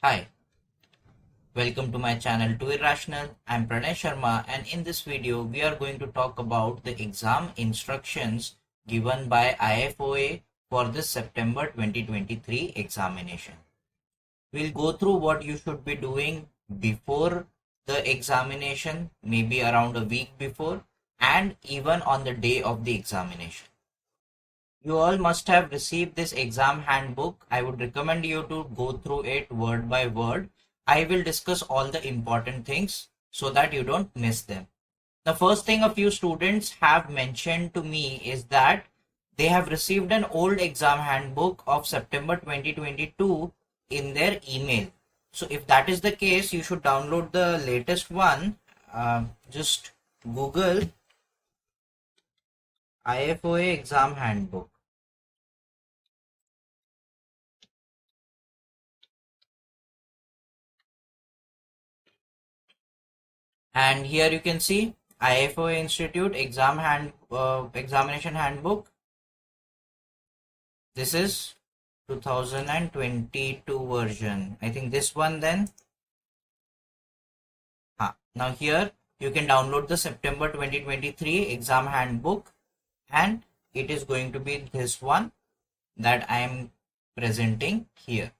Hi, welcome to my channel Too Irrational. I'm Pranay Sharma, and in this video we are going to talk about the exam instructions given by IFoA for this September 2023 examination. We'll go through what you should be doing before the examination, maybe around a week before, and even on the day of the examination. You all must have received this exam handbook. I would recommend you to go through it word by word. I will discuss all the important things so that you don't miss them. The first thing a few students have mentioned to me is that they have received an old exam handbook of September 2022 in their email. So if that is the case, you should download the latest one. Just Google IFoA exam handbook. And here you can see IFoA Institute examination handbook. This is 2022 version. I think this one then. Now here you can download the September 2023 exam handbook, and it is going to be this one that I am presenting here.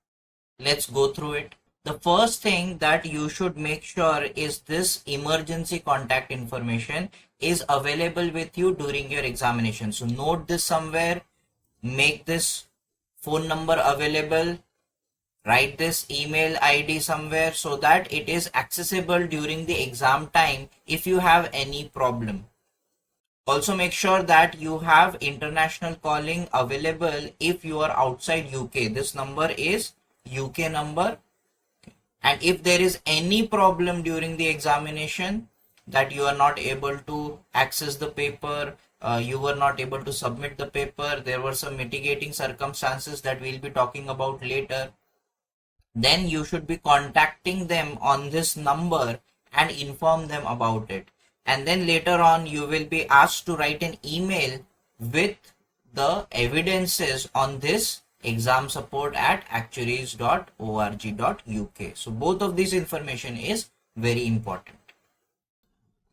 Let's go through it. The first thing that you should make sure is this emergency contact information is available with you during your examination. So note this somewhere, make this phone number available, write this email ID somewhere so that it is accessible during the exam time if you have any problem. Also make sure that you have international calling available if you are outside UK. This number is UK number. And if there is any problem during the examination that you are not able to access the paper, you were not able to submit the paper, there were some mitigating circumstances that we'll be talking about later, then you should be contacting them on this number and inform them about it. And then later on you will be asked to write an email with the evidences on this exam support at actuaries.org.uk. So both of these information is very important.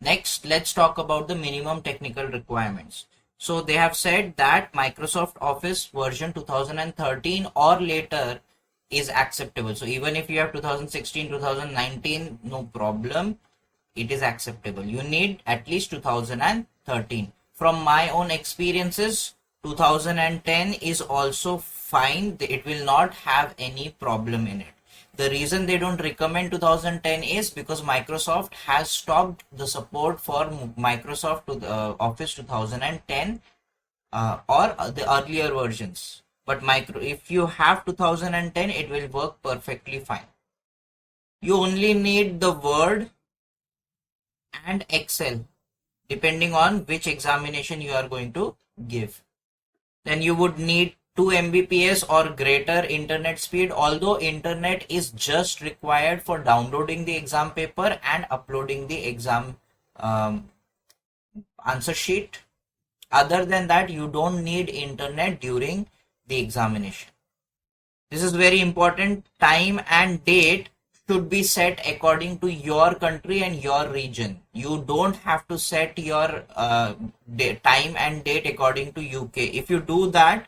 Next, let's talk about the minimum technical requirements. So they have said that Microsoft Office version 2013 or later is acceptable. So even if you have 2016, 2019, no problem, it is acceptable. You need at least 2013. From my own experiences, 2010 is also fine. It will not have any problem in it. The reason they don't recommend 2010 is because Microsoft has stopped the support for Microsoft Office 2010 or the earlier versions. But if you have 2010, it will work perfectly fine. You only need the Word and Excel depending on which examination you are going to give. Then you would need 2 Mbps or greater internet speed, although internet is just required for downloading the exam paper and uploading the exam answer sheet. Other than that, you don't need internet during the examination. This is very important. Time and date should be set according to your country and your region. You don't have to set your time and date according to UK. If you do that,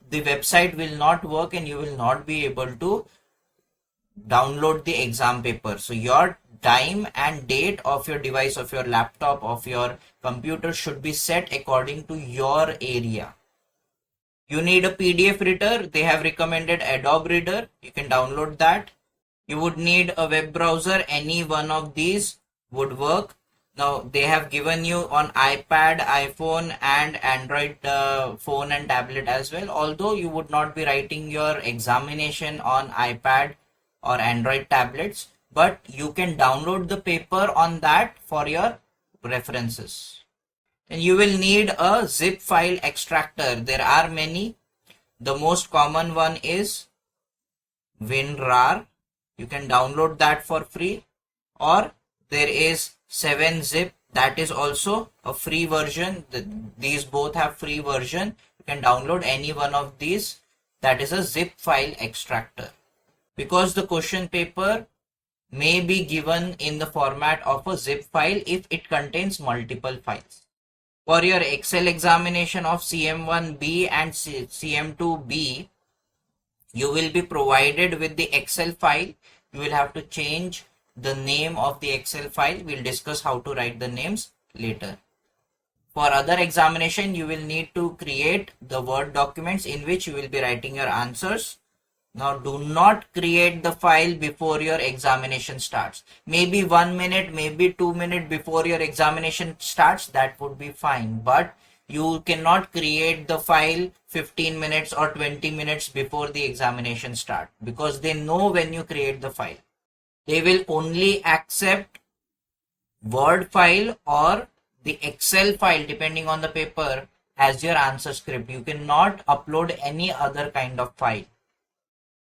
the website will not work and you will not be able to download the exam paper. So your time and date of your device, of your laptop, of your computer should be set according to your area. You need a PDF reader. They have recommended Adobe Reader. You can download that. You would need a web browser. Any one of these would work. Now they have given you on iPad, iPhone and Android phone and tablet as well. Although you would not be writing your examination on iPad or Android tablets, but you can download the paper on that for your references. And you will need a zip file extractor. There are many. The most common one is WinRAR. You can download that for free, or there is 7-zip, that is also a free version. These both have free version. You can download any one of these. That is a zip file extractor. because the question paper may be given in the format of a zip file if it contains multiple files. For your Excel examination of CM1B and CM2B, you will be provided with the Excel file. You will have to change the name of the Excel file. We'll discuss how to write the names later. For other examination, you will need to create the Word documents in which you will be writing your answers. Now, do not create the file before your examination starts. Maybe 1 minute, maybe 2 minutes before your examination starts, that would be fine. But you cannot create the file 15 minutes or 20 minutes before the examination start, because they know when you create the file. They will only accept Word file or the Excel file depending on the paper as your answer script. You cannot upload any other kind of file.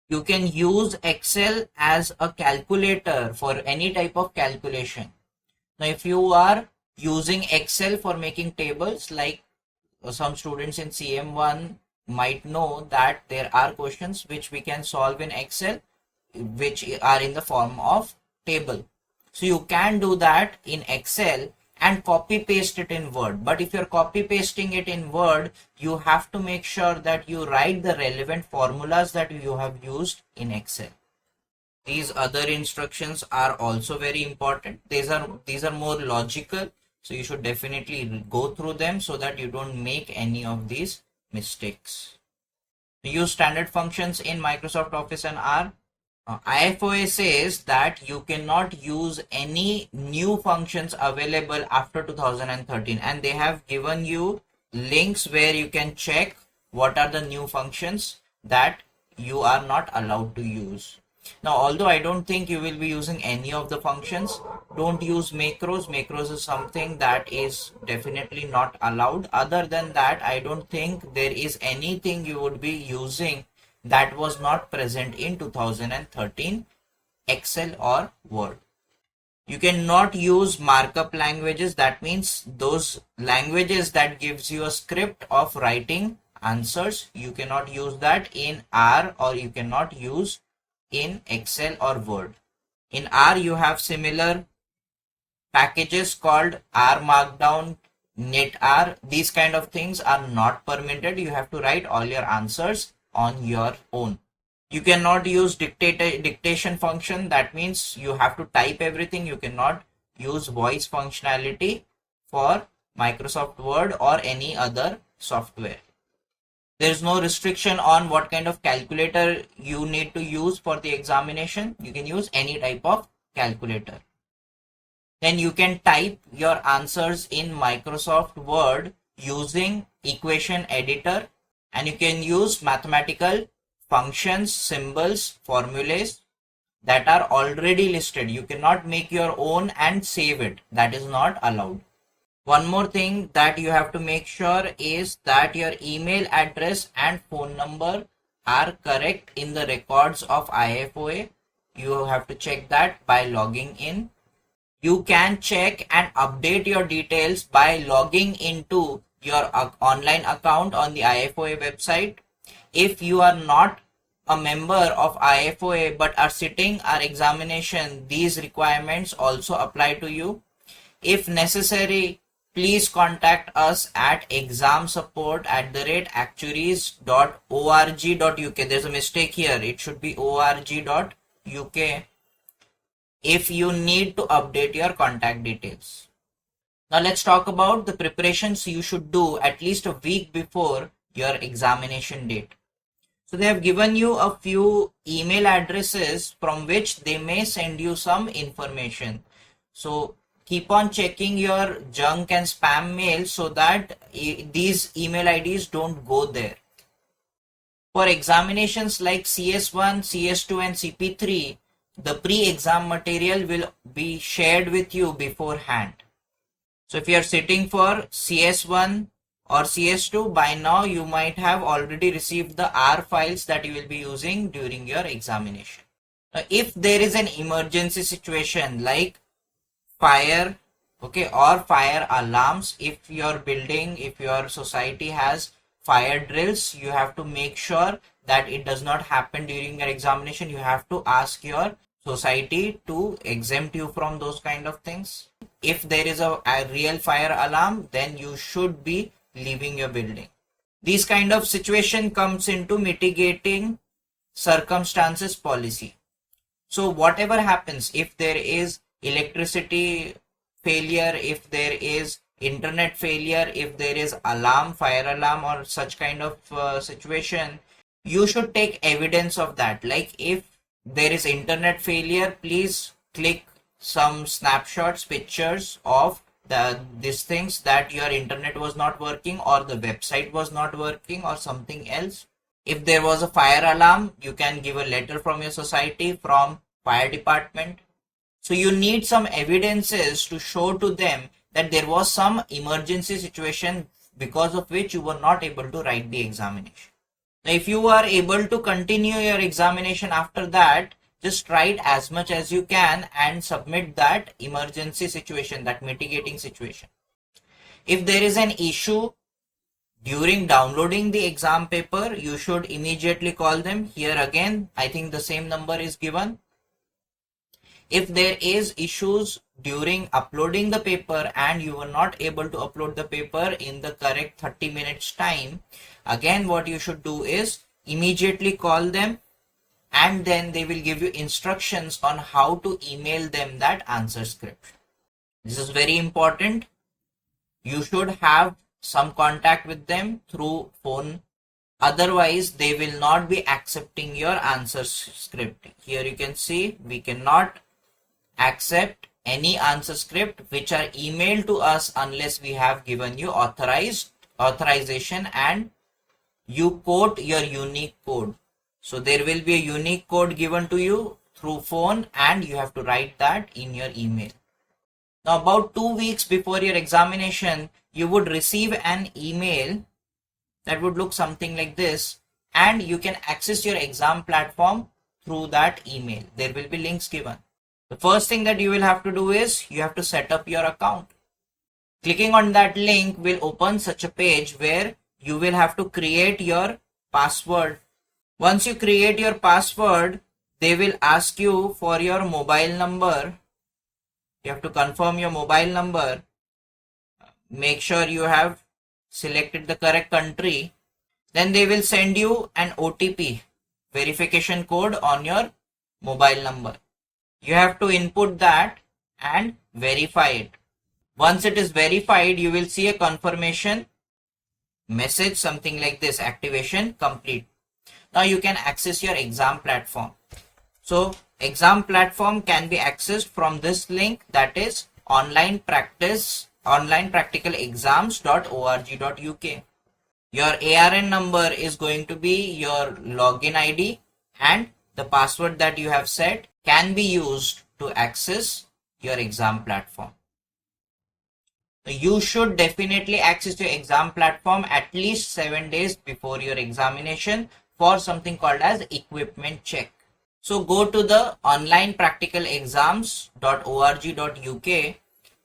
You can use Excel as a calculator for any type of calculation. Now, if you are using Excel for making tables, like some students in CM1 might know that there are questions which we can solve in Excel, which are in the form of table. So you can do that in Excel and copy paste it in Word. But if you're copy pasting it in Word, you have to make sure that you write the relevant formulas that you have used in Excel. These other instructions are also very important. These are more logical, so you should definitely go through them so that you don't make any of these mistakes. Use standard functions in Microsoft Office and R. IFoA says that you cannot use any new functions available after 2013, and they have given you links where you can check what are the new functions that you are not allowed to use. Now, although I don't think you will be using any of the functions, don't use macros. Macros is something that is definitely not allowed. Other than that, I don't think there is anything you would be using that was not present in 2013 Excel or Word. You cannot use markup languages. That means those languages that gives you a script of writing answers. You cannot use that in R, or you cannot use in Excel or Word. In R, you have similar packages called R Markdown, NetR. These kind of things are not permitted. You have to write all your answers on your own. You cannot use dictation function. That means you have to type everything. You cannot use voice functionality for Microsoft Word or any other software. There is no restriction on what kind of calculator you need to use for the examination. You can use any type of calculator. Then you can type your answers in Microsoft Word using equation editor, and you can use mathematical functions, symbols, formulas that are already listed. You cannot make your own and save it. That is not allowed. One more thing that you have to make sure is that your email address and phone number are correct in the records of IFoA. You have to check that by logging in. You can check and update your details by logging into your online account on the IFoA website. If you are not a member of IFoA but are sitting our examination, these requirements also apply to you. If necessary, please contact us at examsupport@actuaries.org.uk. There's a mistake here. It should be org.uk if you need to update your contact details. Now let's talk about the preparations you should do at least a week before your examination date. So they have given you a few email addresses from which they may send you some information. So keep on checking your junk and spam mail so that these email IDs don't go there. For examinations like CS1, CS2 and CP3, the pre-exam material will be shared with you beforehand. So if you are sitting for CS1 or CS2, by now you might have already received the R files that you will be using during your examination. Now, if there is an emergency situation like fire, or fire alarms, if your building, if your society has fire drills, you have to make sure that it does not happen during your examination. You have to ask your society to exempt you from those kind of things. If there is a real fire alarm, then you should be leaving your building. These kind of situation comes into mitigating circumstances policy. So whatever happens, if there is electricity failure, if there is internet failure, if there is alarm, fire alarm or such kind of situation, you should take evidence of that. Like if there is internet failure, please click some snapshots, pictures of these things that your internet was not working or the website was not working or something else. If there was a fire alarm, you can give a letter from your society, from fire department. So you need some evidences to show to them that there was some emergency situation because of which you were not able to write the examination. Now, if you are able to continue your examination after that, just write as much as you can and submit that emergency situation, that mitigating situation. If there is an issue during downloading the exam paper, you should immediately call them. Here again, I think the same number is given. If there is issues during uploading the paper and you were not able to upload the paper in the correct 30 minutes time, again what you should do is immediately call them, and then they will give you instructions on how to email them that answer script. This is very important. You should have some contact with them through phone. Otherwise, they will not be accepting your answer script. Here you can see we cannot accept any answer script which are emailed to us unless we have given you authorization and you quote your unique code. So there will be a unique code given to you through phone and you have to write that in your email. Now about 2 weeks before your examination, you would receive an email that would look something like this, and you can access your exam platform through that email. There will be links given. The first thing that you will have to do is you have to set up your account. Clicking on that link will open such a page where you will have to create your password. Once you create your password, they will ask you for your mobile number. You have to confirm your mobile number. Make sure you have selected the correct country. Then they will send you an OTP, verification code, on your mobile number. You have to input that and verify it. Once it is verified, you will see a confirmation message, something like this: activation complete. Now you can access your exam platform. So exam platform can be accessed from this link, that is onlinepracticalexams.org.uk. Your ARN number is going to be your login ID, and the password that you have set can be used to access your exam platform. You should definitely access your exam platform at least 7 days before your examination for something called as equipment check. So go to the onlinepracticalexams.org.uk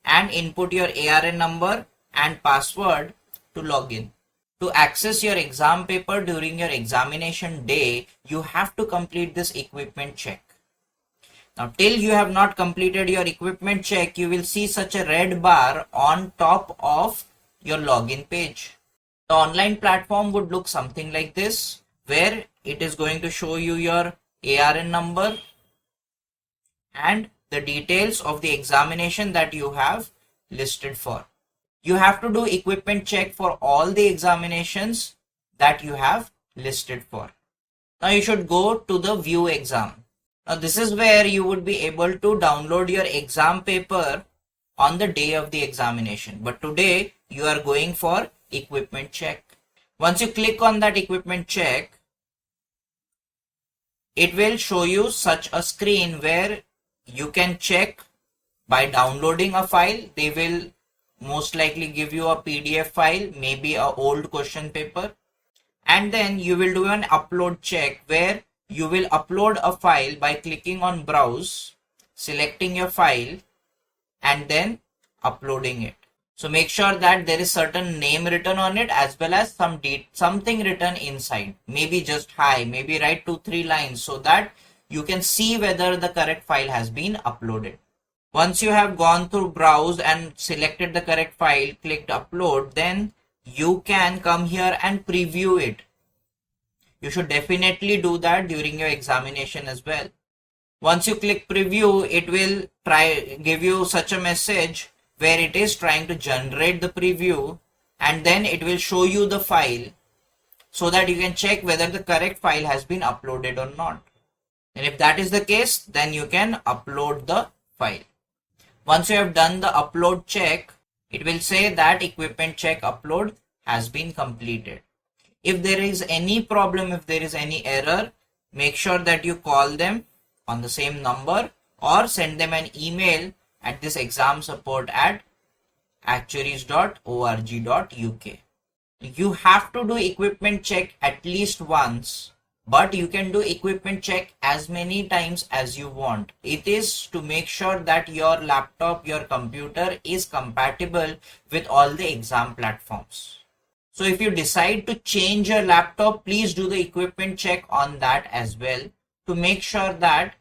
and input your ARN number and password to log in. To access your exam paper during your examination day, you have to complete this equipment check. Now, till you have not completed your equipment check, you will see such a red bar on top of your login page. The online platform would look something like this, where it is going to show you your ARN number and the details of the examination that you have listed for. You have to do equipment check for all the examinations that you have listed for. Now you should go to the view exam. Now this is where you would be able to download your exam paper on the day of the examination. But today you are going for equipment check. Once you click on that equipment check, it will show you such a screen where you can check by downloading a file. They will most likely give you a PDF file, maybe an old question paper, and then you will do an upload check where you will upload a file by clicking on browse, selecting your file and then uploading it. So make sure that there is certain name written on it as well as something written inside. Maybe just hi, maybe write 2-3 lines so that you can see whether the correct file has been uploaded. Once you have gone through browse and selected the correct file, clicked upload, then you can come here and preview it. You should definitely do that during your examination as well. Once you click preview, it will give you such a message where it is trying to generate the preview, and then it will show you the file so that you can check whether the correct file has been uploaded or not. And if that is the case, then you can upload the file. Once you have done the upload check, it will say that equipment check upload has been completed. If there is any problem, if there is any error, make sure that you call them on the same number or send them an email at this exam support at actuaries.org.uk. You have to do equipment check at least once, but you can do equipment check as many times as you want. It is to make sure that your laptop, your computer is compatible with all the exam platforms. So if you decide to change your laptop, please do the equipment check on that as well to make sure that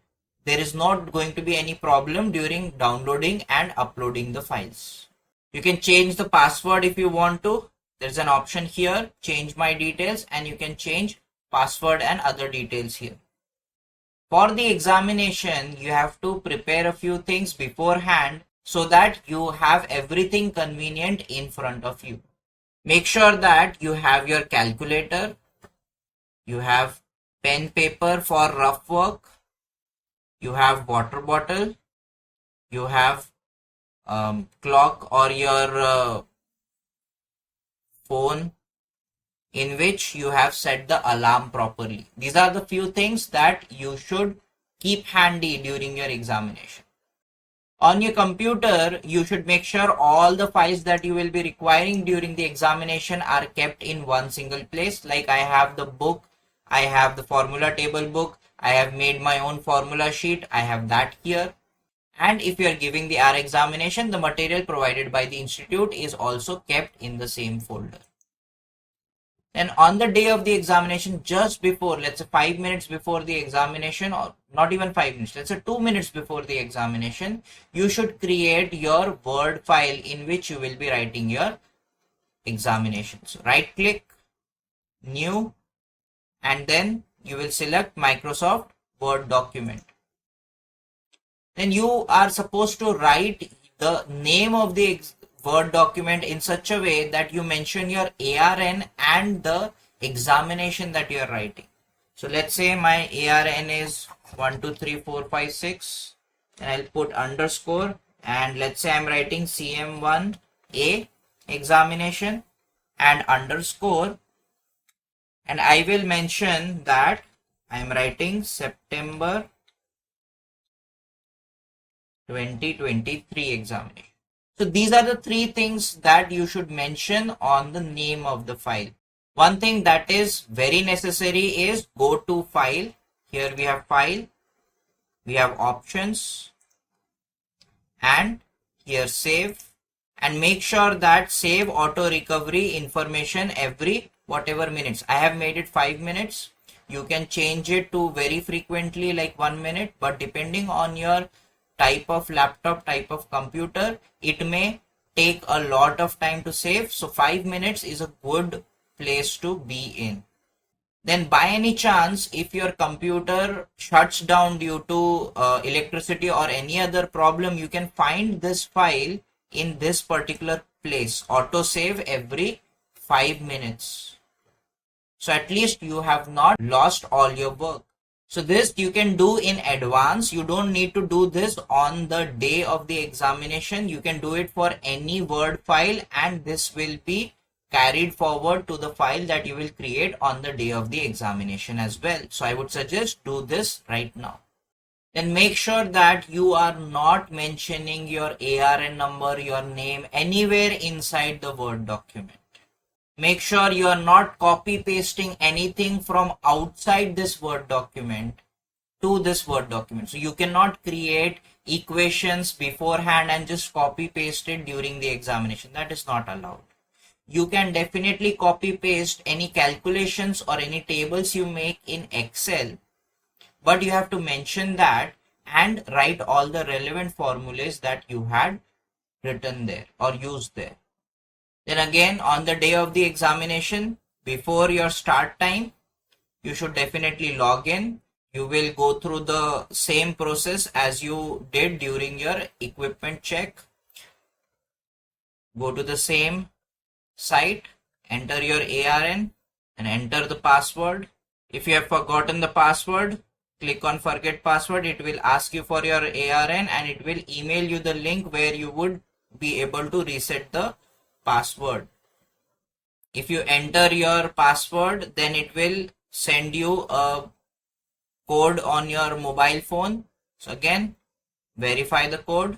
there is not going to be any problem during downloading and uploading the files. You can change the password if you want to. There's an option here, change my details, and you can change password and other details here. For the examination, you have to prepare a few things beforehand so that you have everything convenient in front of you. Make sure that you have your calculator, you have pen paper for rough work, you have water bottle, you have clock or your phone in which you have set the alarm properly. These are the few things that you should keep handy during your examination. On your computer, you should make sure all the files that you will be requiring during the examination are kept in one single place. Like I have the book, I have the formula table book, I have made my own formula sheet, I have that here. And if you are giving the R examination, the material provided by the institute is also kept in the same folder. And on the day of the examination, just before, let's say 5 minutes before the examination, or not even 5 minutes, let's say 2 minutes before the examination, you should create your Word file in which you will be writing your examination. So right click, new, and then you will select Microsoft Word document. Then you are supposed to write the name of the Word document in such a way that you mention your ARN and the examination that you are writing. So let's say my ARN is 123456, and I'll put underscore, and let's say I'm writing CM1A examination and underscore, and I will mention that I'm writing September 2023 examination. So these are the three things that you should mention on the name of the file. One thing that is very necessary is go to file. Here we have file, we have options, and here save, and make sure that save auto recovery information every whatever minutes. I have made it 5 minutes. You can change it to very frequently like 1 minute, but depending on your type of laptop, type of computer, it may take a lot of time to save. So 5 minutes is a good place to be in. Then by any chance, if your computer shuts down due to electricity or any other problem, you can find this file in this particular place, auto save every 5 minutes. So at least you have not lost all your work. So this you can do in advance. You don't need to do this on the day of the examination. You can do it for any Word file, and this will be carried forward to the file that you will create on the day of the examination as well. So I would suggest do this right now. Then make sure that you are not mentioning your ARN number, your name anywhere inside the Word document. Make sure you are not copy pasting anything from outside this Word document to this Word document. So you cannot create equations beforehand and just copy paste it during the examination. That is not allowed. You can definitely copy paste any calculations or any tables you make in Excel, but you have to mention that and write all the relevant formulas that you had written there or used there. Then again, on the day of the examination, before your start time, you should definitely log in. You will go through the same process as you did during your equipment check. Go to the same site, enter your ARN and enter the password. If you have forgotten the password, click on forget password. It will ask you for your ARN and it will email you the link where you would be able to reset the password. If you enter your password, then it will send you a code on your mobile phone. So again, verify the code.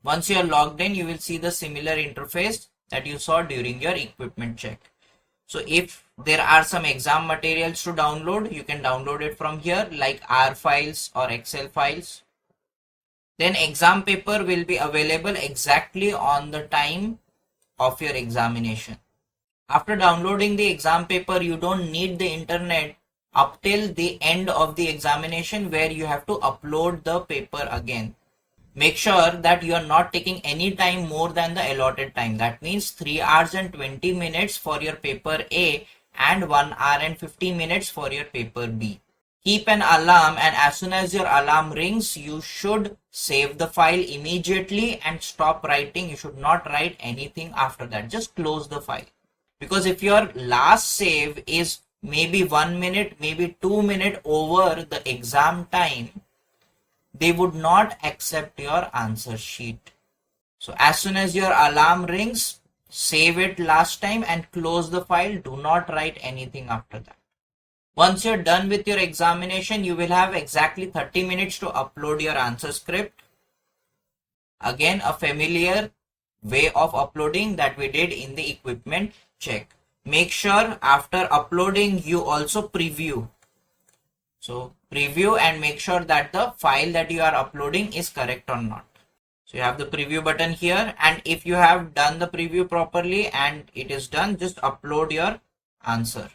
Once you are logged in, you will see the similar interface that you saw during your equipment check. So if there are some exam materials to download, you can download it from here, like R files or Excel files. Then exam paper will be available exactly on the time of your examination. After downloading the exam paper, you don't need the internet up till the end of the examination, where you have to upload the paper again. Make sure that you are not taking any time more than the allotted time. That means 3 hours and 20 minutes for your paper A and 1 hour and 50 minutes for your paper B. Keep an alarm, and as soon as your alarm rings, you should save the file immediately and stop writing. You should not write anything after that. Just close the file. Because if your last save is maybe 1 minute, maybe 2 minutes over the exam time, they would not accept your answer sheet. So as soon as your alarm rings, save it last time and close the file. Do not write anything after that. Once you're done with your examination, you will have exactly 30 minutes to upload your answer script. Again, a familiar way of uploading that we did in the equipment check. Make sure after uploading you also preview. So preview and make sure that the file that you are uploading is correct or not. So you have the preview button here, and if you have done the preview properly and it is done, just upload your answer.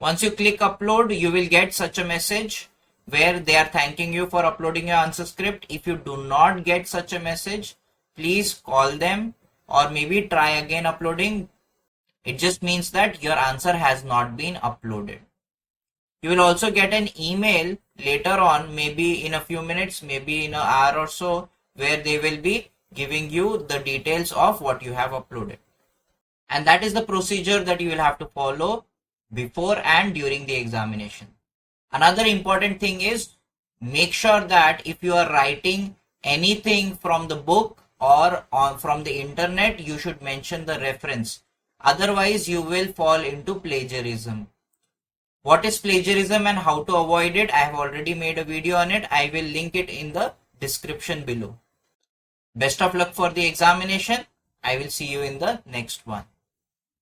Once you click upload, you will get such a message where they are thanking you for uploading your answer script. If you do not get such a message, please call them or maybe try again uploading. It just means that your answer has not been uploaded. You will also get an email later on, maybe in a few minutes, maybe in an hour or so, where they will be giving you the details of what you have uploaded. And that is the procedure that you will have to follow before and during the examination. Another important thing is, make sure that if you are writing anything from the book or from the internet, you should mention the reference. Otherwise, you will fall into plagiarism. What is plagiarism and how to avoid it? I have already made a video on it. I will link it in the description below. Best of luck for the examination. I will see you in the next one.